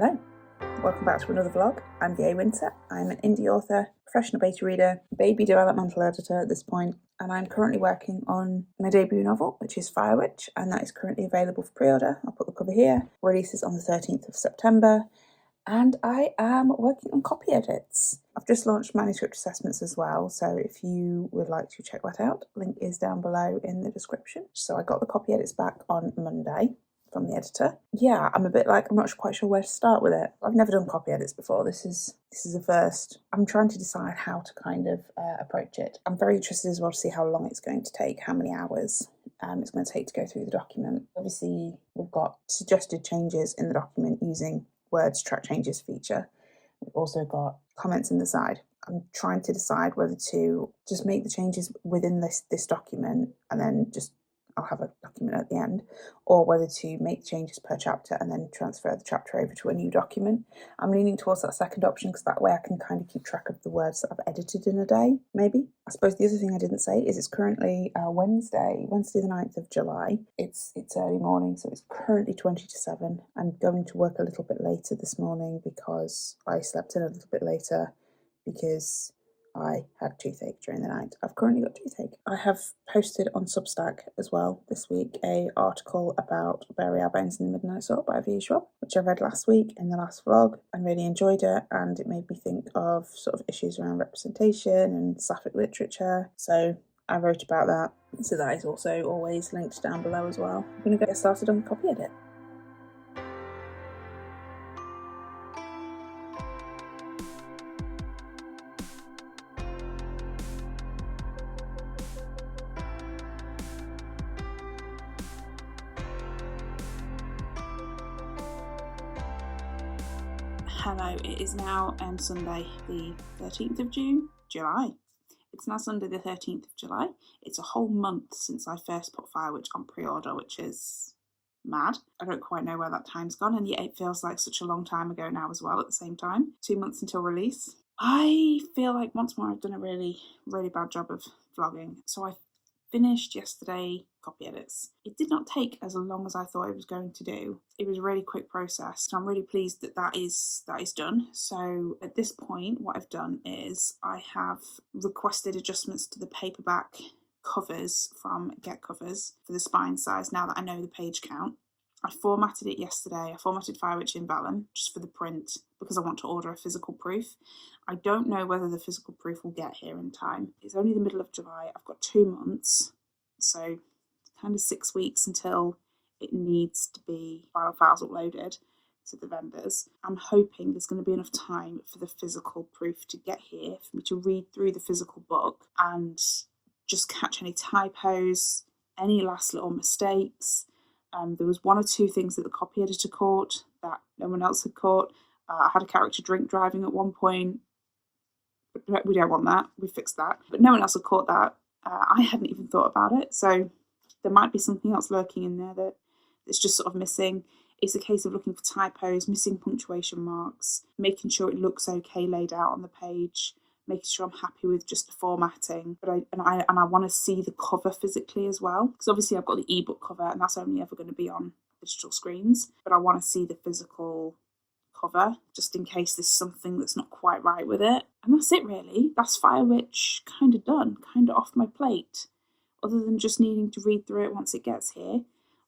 Hello, welcome back to another vlog. I'm VA Winter. I'm an indie author, professional beta reader, baby developmental editor at this point, and I'm currently working on my debut novel, which is Fire Witch, and that is currently available for pre-order. I'll put the cover here. Releases on the 13th of September, and I am working on Copyedits. I've just launched manuscript assessments as well, so if you would like to check that out, link is down below in the description. So I got the Copyedits back on Monday from the editor. Yeah, I'm a bit like, I'm not quite sure where to start with it. I've never done copy edits before. This is a first. I'm trying to decide how to kind of approach it. I'm very interested as well to see how long it's going to take, how many hours it's going to take to go through the document. Obviously, we've got suggested changes in the document using Word's track changes feature. We've also got comments in the side. I'm trying to decide whether to just make the changes within this document and then just I'll have a document at the end, or whether to make changes per chapter and then transfer the chapter over to a new document. I'm leaning towards that second option because that way I can kind of keep track of the words that I've edited in a day, maybe. I suppose the other thing I didn't say is it's currently Wednesday the 9th of July. It's early morning, so it's currently 20 to 7. I'm going to work a little bit later this morning because I slept in a little bit later because I had toothache during the night. I've currently got toothache. I have posted on Substack as well this week an article about Bury Our Bones in the Midnight Sword by V. Schwab, which I read last week in the last vlog and really enjoyed it, and it made me think of sort of issues around representation and sapphic literature. So I wrote about that. So that is also always linked down below as well. I'm going to get started on the copy edit. Hello, it is now Sunday the 13th of July. It's now Sunday the 13th of July. It's a whole month since I first put Fire Witch on pre-order, which is mad. I don't quite know where that time's gone, and yet it feels like such a long time ago now as well at the same time. 2 months until release. I feel like once more I've done a really bad job of vlogging. So I finished yesterday copy edits. It did not take as long as I thought it was going to do. It was a really quick process, so I'm really pleased that that is done. So at this point, what I've done is I have requested adjustments to the paperback covers from Get Covers for the spine size now that I know the page count. I formatted it yesterday. I formatted Fire Witch in Vellum just for the print because I want to order a physical proof. I don't know whether the physical proof will get here in time. It's only the middle of July. I've got 2 months, so kind of 6 weeks until it needs to be final files uploaded to the vendors. I'm hoping there's going to be enough time for the physical proof to get here for me to read through the physical book and just catch any typos, any last little mistakes. There was 1 or 2 things that the copy editor caught that no one else had caught. I had a character drink driving at one point. But we don't want that. We fixed that. But no one else had caught that. I hadn't even thought about it. So there might be something else lurking in there that's just sort of missing. It's a case of looking for typos, missing punctuation marks, making sure it looks okay laid out on the page, making sure I'm happy with just the formatting. But I want to see the cover physically as well, because obviously I've got the ebook cover and that's only ever going to be on digital screens. But I want to see the physical cover just in case there's something that's not quite right with it. And that's it really. That's Fire Witch kind of done, kind of off my plate. Other than just needing to read through it once it gets here.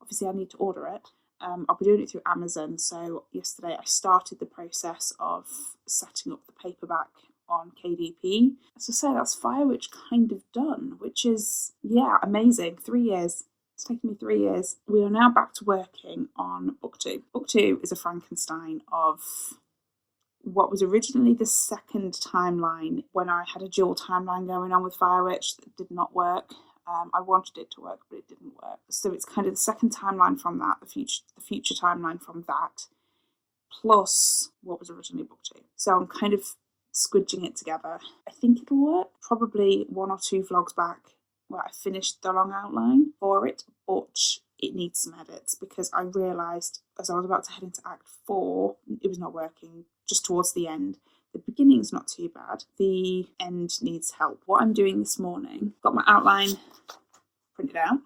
Obviously I need to order it. I'll be doing it through Amazon. So yesterday I started the process of setting up the paperback on KDP. As I say, that's Fire Witch kind of done, which is, yeah, amazing. 3 years. It's taken me 3 years. We are now back to working on book 2. Book 2 is a Frankenstein of what was originally the second timeline when I had a dual timeline going on with Fire Witch that did not work. I wanted it to work, but it didn't work. So it's kind of the second timeline from that, the future timeline from that, plus what was originally book 2. So I'm kind of squidging it together. I think it'll work. Probably 1 or 2 vlogs back where I finished the long outline for it, but it needs some edits because I realised as I was about to head into Act 4, it was not working just towards the end. The beginning's not too bad. The end needs help. What I'm doing this morning, got my outline printed out.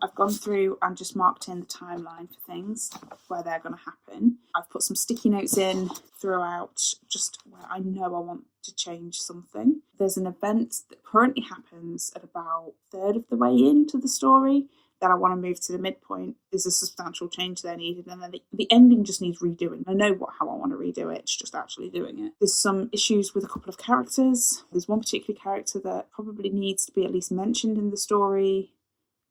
I've gone through and just marked in the timeline for things where they're going to happen. I've put some sticky notes in throughout just where I know I want to change something. There's an event that currently happens at about a third of the way into the story that I want to move to the midpoint. There's a substantial change there needed, and then the ending just needs redoing. I know how I want to redo it, it's just actually doing it. There's some issues with a couple of characters. There's one particular character that probably needs to be at least mentioned in the story,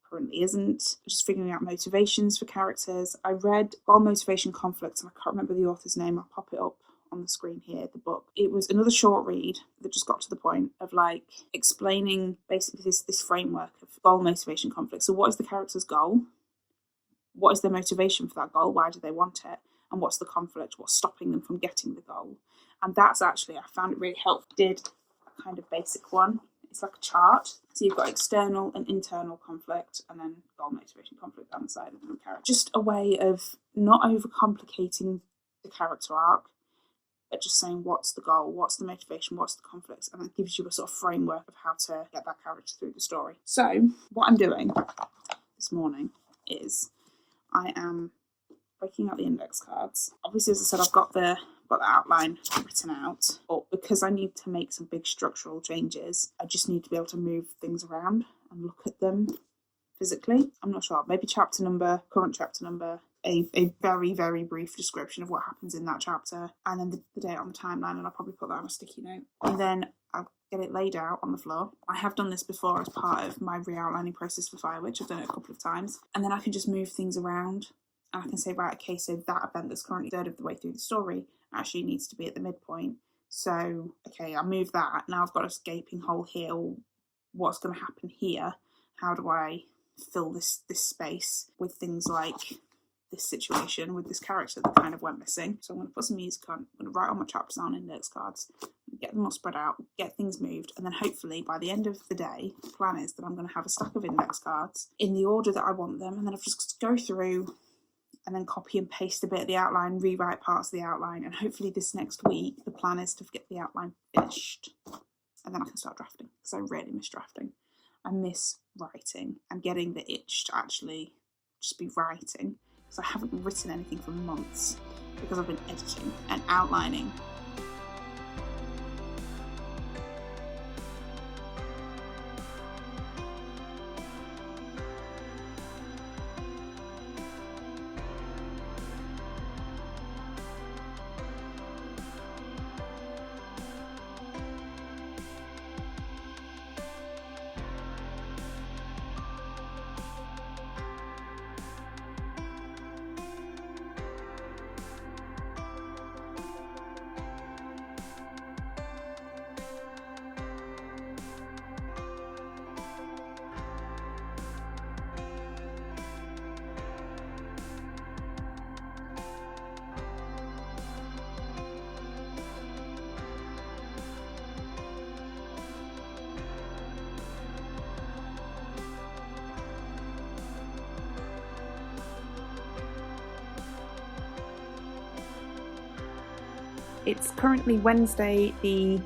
currently isn't. Just figuring out motivations for characters. I read Goal Motivation Conflicts, and I can't remember the author's name. I'll pop it up on the screen here, the book. It was another short read that just got to the point of like explaining basically this framework of goal motivation conflict. So what is the character's goal? What is their motivation for that goal? Why do they want it? And what's the conflict? What's stopping them from getting the goal? And that's actually, I found it really helpful. Did a kind of basic one. It's like a chart. So you've got external and internal conflict, and then goal motivation conflict down the side of the character. Just a way of not overcomplicating the character arc, but just saying what's the goal, what's the motivation, what's the conflict, and that gives you a sort of framework of how to get that character through the story. So what I'm doing this morning is I am breaking out the index cards. Obviously, as I said, I've got the outline written out, but because I need to make some big structural changes, I just need to be able to move things around and look at them physically. I'm not sure, maybe chapter number, current chapter number, a very, very brief description of what happens in that chapter, and then the date on the timeline, and I'll probably put that on a sticky note. And then I'll get it laid out on the floor. I have done this before as part of my re-outlining process for Firewitch. I've done it a couple of times. And then I can just move things around, and I can say, right, okay, so that event that's currently a third of the way through the story actually needs to be at the midpoint. So, okay, I'll move that. Now I've got a gaping hole here. What's going to happen here? How do I fill this space with things like this situation with this character that kind of went missing? So I'm going to put some music on, I'm going to write all my chapters on index cards, get them all spread out, get things moved, and then hopefully by the end of the day, the plan is that I'm going to have a stack of index cards in the order that I want them, and then I'll just go through and then copy and paste a bit of the outline, rewrite parts of the outline, and hopefully this next week the plan is to get the outline finished, and then I can start drafting, because I really miss drafting. I miss writing and getting the itch to actually just be writing, because I haven't written anything for months because I've been editing and outlining. It's currently Wednesday, the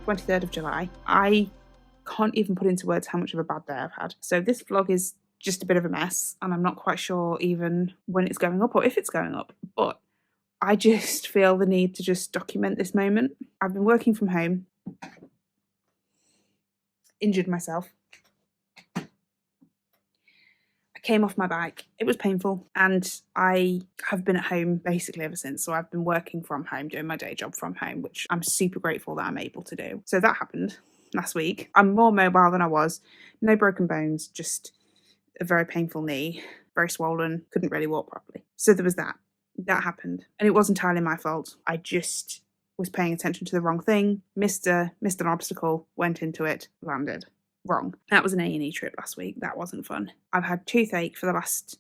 23rd of July. I can't even put into words how much of a bad day I've had. So this vlog is just a bit of a mess, and I'm not quite sure even when it's going up or if it's going up, but I just feel the need to just document this moment. I've been working from home, injured myself. Came off my bike. It was painful, and I have been at home basically ever since. So I've been working from home, doing my day job from home, which I'm super grateful that I'm able to do. So that happened last week. I'm more mobile than I was. No broken bones, just a very painful knee, very swollen, couldn't really walk properly. So there was that. That happened, and it was entirely my fault. I just was paying attention to the wrong thing, missed an obstacle, went into it, landed. Wrong. That was an A&E trip last week. That wasn't fun. I've had toothache for the last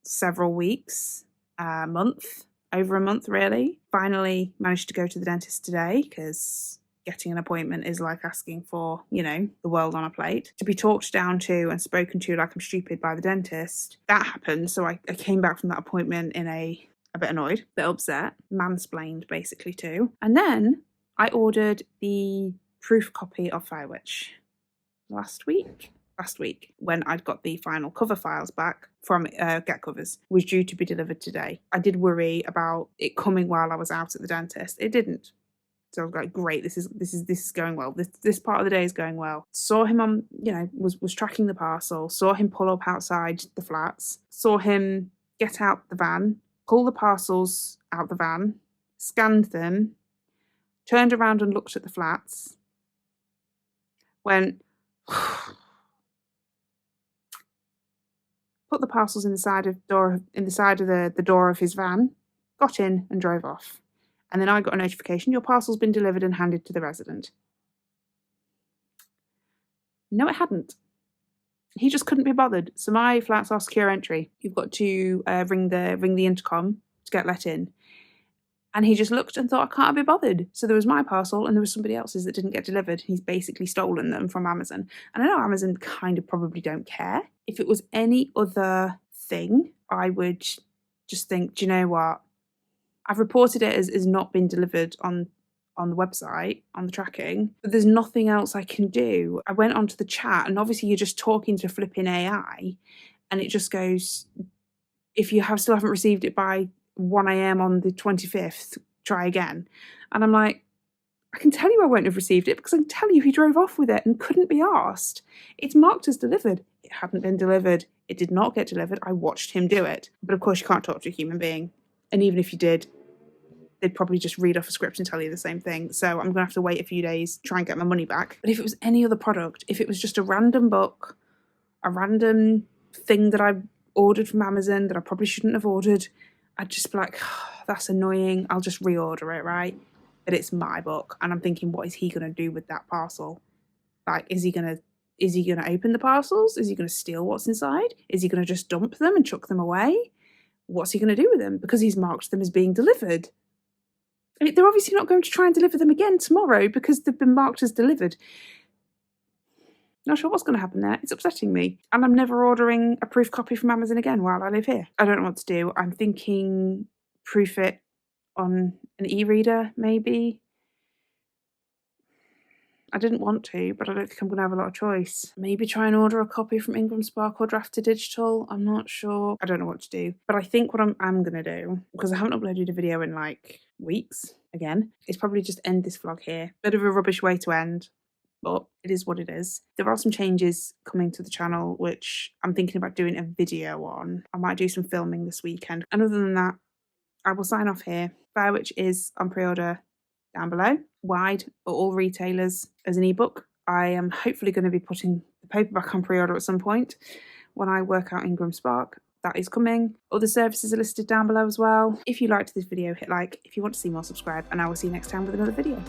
several weeks, over a month really. Finally managed to go to the dentist today, because getting an appointment is like asking for, the world on a plate. To be talked down to and spoken to like I'm stupid by the dentist, that happened. So I came back from that appointment in a bit annoyed, a bit upset, mansplained basically too. And then I ordered the proof copy of Firewitch last week. last week when I'd got the final cover files back from Get Covers was due to be delivered today. I did worry about it coming while I was out at the dentist. It didn't. So I was like, great, this is going well. This part of the day is going well. Saw him on, was tracking the parcel, saw him pull up outside the flats, saw him get out the van, pull the parcels out the van, scanned them, turned around and looked at the flats, went, put the parcels in the side of the door of his van, got in and drove off. And then I got a notification, your parcel's been delivered and handed to the resident. No, it hadn't. He just couldn't be bothered. So my flats are secure entry. You've got to ring the intercom to get let in. And he just looked and thought, I can't be bothered. So there was my parcel and there was somebody else's that didn't get delivered. He's basically stolen them from Amazon. And I know Amazon kind of probably don't care. If it was any other thing, I would just think, do you know what? I've reported it as not been delivered on the website, on the tracking, but there's nothing else I can do. I went onto the chat and obviously you're just talking to flipping AI and it just goes, if you still haven't received it by 1 a.m. on the 25th, try again. And I'm like, I can tell you I won't have received it because I can tell you he drove off with it and couldn't be asked. It's marked as delivered. It hadn't been delivered. It did not get delivered. I watched him do it. But of course you can't talk to a human being. And even if you did, they'd probably just read off a script and tell you the same thing. So I'm going to have to wait a few days, try and get my money back. But if it was any other product, if it was just a random book, a random thing that I ordered from Amazon that I probably shouldn't have ordered, I'd just be like, oh, that's annoying. I'll just reorder it, right? But it's my book. And I'm thinking, what is he going to do with that parcel? Like, is he going to open the parcels? Is he going to steal what's inside? Is he going to just dump them and chuck them away? What's he going to do with them? Because he's marked them as being delivered. I mean, they're obviously not going to try and deliver them again tomorrow because they've been marked as delivered. Not sure what's going to happen there. It's upsetting me. And I'm never ordering a proof copy from Amazon again while I live here. I don't know what to do. I'm thinking proof it on an e-reader, maybe. I didn't want to, but I don't think I'm going to have a lot of choice. Maybe try and order a copy from Ingram Spark or Draft to Digital. I'm not sure. I don't know what to do. But I think what I'm going to do, because I haven't uploaded a video in like weeks again, is probably just end this vlog here. Bit of a rubbish way to end, but it is what it is. There are some changes coming to the channel, which I'm thinking about doing a video on. I might do some filming this weekend. And other than that, I will sign off here. Firewitch is on pre-order down below, wide for all retailers as an ebook. I am hopefully going to be putting the paperback on pre-order at some point when I work out Ingram Spark. That is coming. Other services are listed down below as well. If you liked this video, hit like. If you want to see more, subscribe, and I will see you next time with another video.